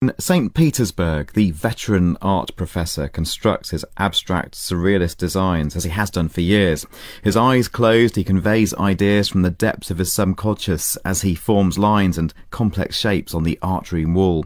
In St. Petersburg, the veteran art professor constructs his abstract surrealist designs as he has done for years. His eyes closed, he conveys ideas from the depths of his subconscious as he forms lines and complex shapes on the art room wall.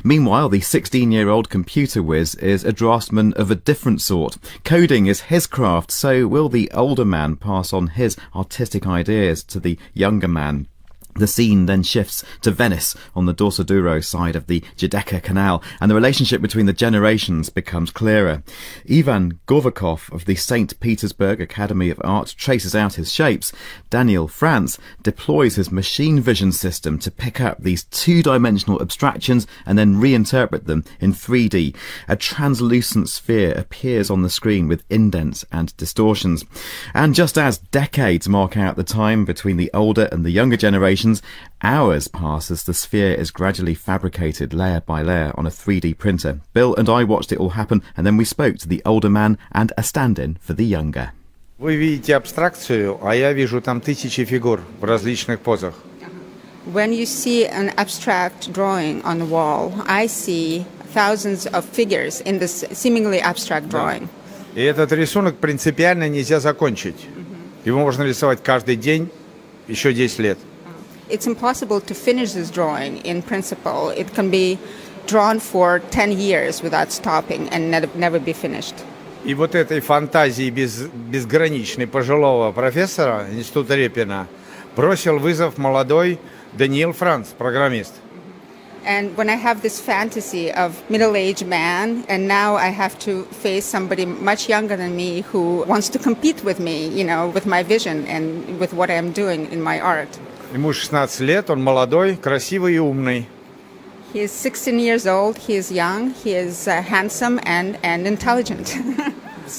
Meanwhile, the 16-year-old computer whiz is a draftsman of a different sort. Coding is his craft, so will the older man pass on his artistic ideas to the younger man? The scene then shifts to Venice on the Dorsoduro side of the Giudecca Canal, and the relationship between the generations becomes clearer. Ivan Gorvikov of the St. Petersburg Academy of Art traces out his shapes. Daniel France deploys his machine vision system to pick up these two-dimensional abstractions and then reinterpret them in 3D. A translucent sphere appears on the screen with indents and distortions. And just as decades mark out the time between the older and the younger generations, hours pass as the sphere is gradually fabricated layer by layer on a 3D printer. Bill and I watched it all happen, and then we spoke to the older man and a stand-in for the younger. Вы видите абстракцию, а я вижу там тысячи фигур в различных позах. When you see an abstract drawing on the wall, I see thousands of figures in this seemingly abstract drawing. И этот рисунок принципиально нельзя закончить. Его можно рисовать каждый день, еще 10 лет. It's impossible to finish this drawing in principle. It can be drawn for 10 years without stopping and never be finished. И вот этой фантазии безграничной пожилого профессора Института Репина бросил вызов молодой Даниил Франц, программист. And when I have this fantasy of middle-aged man, and now I have to face somebody much younger than me who wants to compete with me, you know, with my vision and with what I'm doing in my art. Ему 16 лет, он молодой, красивый и умный. He is 16 years old, he is young, he is handsome and intelligent.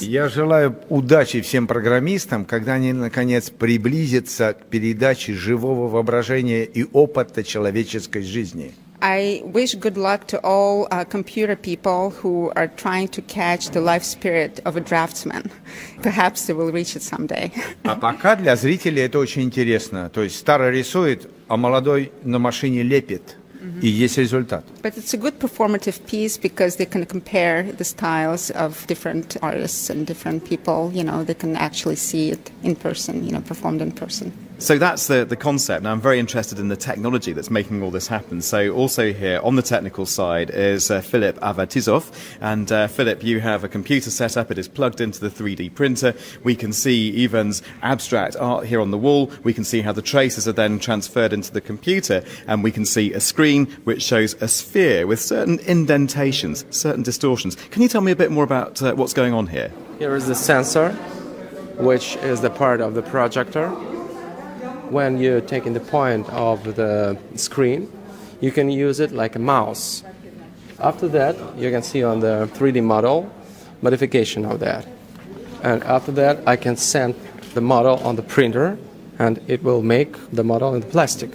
Я желаю удачи всем программистам, когда они, наконец, приблизятся к передаче живого воображения и опыта человеческой жизни. I wish good luck to all computer people who are trying to catch the life spirit of a draftsman. Perhaps they will reach it someday. А пока для зрителей это очень интересно. То есть старый рисует, а молодой на машине лепит. И есть результат. But it's a good performative piece because they can compare the styles of different artists and different people. You know, they can actually see it in person, you know, performed in person. So that's the concept. Now I'm very interested in the technology that's making all this happen. So also here on the technical side is Philip Avatizov. And Philip, you have a computer set up. It is plugged into the 3D printer. We can see Ivan's abstract art here on the wall. We can see how the traces are then transferred into the computer. And we can see a screen which shows a sphere with certain indentations, certain distortions. Can you tell me a bit more about what's going on here? Here is the sensor, which is the part of the projector. When you're taking the point of the screen, you can use it like a mouse. After that, you can see on the 3D model modification of that. And after that, I can send the model on the printer, and it will make the model in the plastic.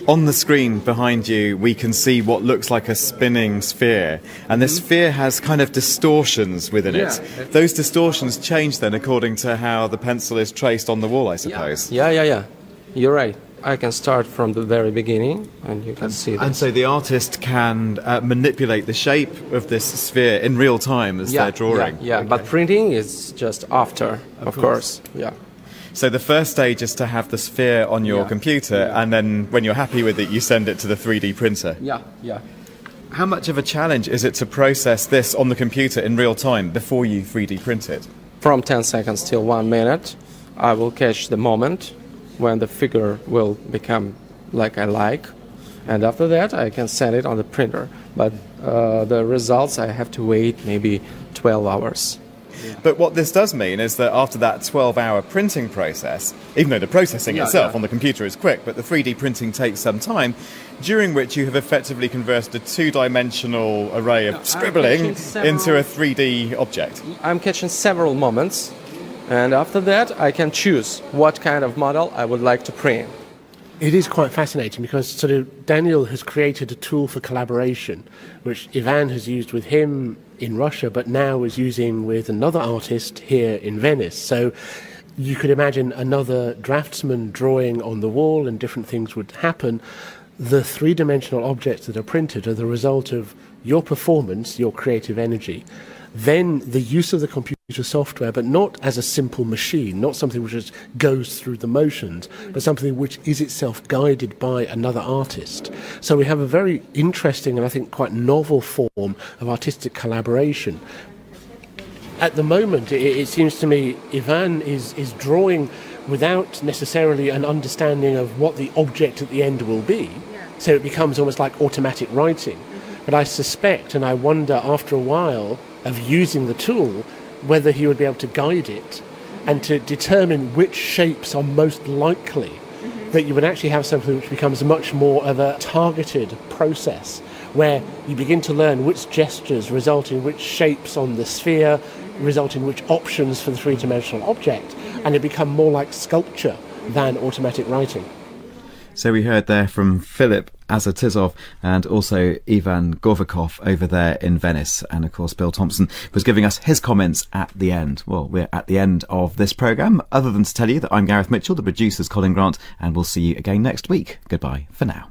On the screen behind you, we can see what looks like a spinning sphere. And the sphere has kind of distortions within it. Those distortions change then according to how the pencil is traced on the wall, I suppose. Yeah. You're right. I can start from the very beginning, and you can see this. And so the artist can manipulate the shape of this sphere in real time as they're drawing. Yeah. Okay. But printing is just after, of course. Yeah. So the first stage is to have the sphere on your computer, and then when you're happy with it, you send it to the 3D printer. Yeah. How much of a challenge is it to process this on the computer in real time before you 3D print it? From 10 seconds till 1 minute, I will catch the moment when the figure will become like I like. And after that, I can send it on the printer. But the results, I have to wait maybe 12 hours. But what this does mean is that after that 12-hour printing process, even though the processing itself on the computer is quick, but the 3D printing takes some time, during which you have effectively converted a two-dimensional array of scribbling into a 3D object. I'm catching several moments, and after that I can choose what kind of model I would like to print. It is quite fascinating because sort of Daniel has created a tool for collaboration, which Ivan has used with him in Russia, but now is using with another artist here in Venice. So you could imagine another draftsman drawing on the wall and different things would happen. The three-dimensional objects that are printed are the result of your performance, your creative energy, then the use of the computer software, but not as a simple machine, not something which just goes through the motions, but something which is itself guided by another artist. So we have a very interesting and I think quite novel form of artistic collaboration. At the moment, it seems to me, Ivan is drawing without necessarily an understanding of what the object at the end will be. So it becomes almost like automatic writing. But I suspect, and I wonder after a while of using the tool, whether he would be able to guide it and to determine which shapes are most likely, that you would actually have something which becomes much more of a targeted process, where you begin to learn which gestures result in which shapes on the sphere, result in which options for the three-dimensional object, and it become more like sculpture than automatic writing. So we heard there from Philip Azatizov and also Ivan Gorvikov over there in Venice. And of course, Bill Thompson was giving us his comments at the end. Well, we're at the end of this programme, other than to tell you that I'm Gareth Mitchell, the producer's Colin Grant, and we'll see you again next week. Goodbye for now.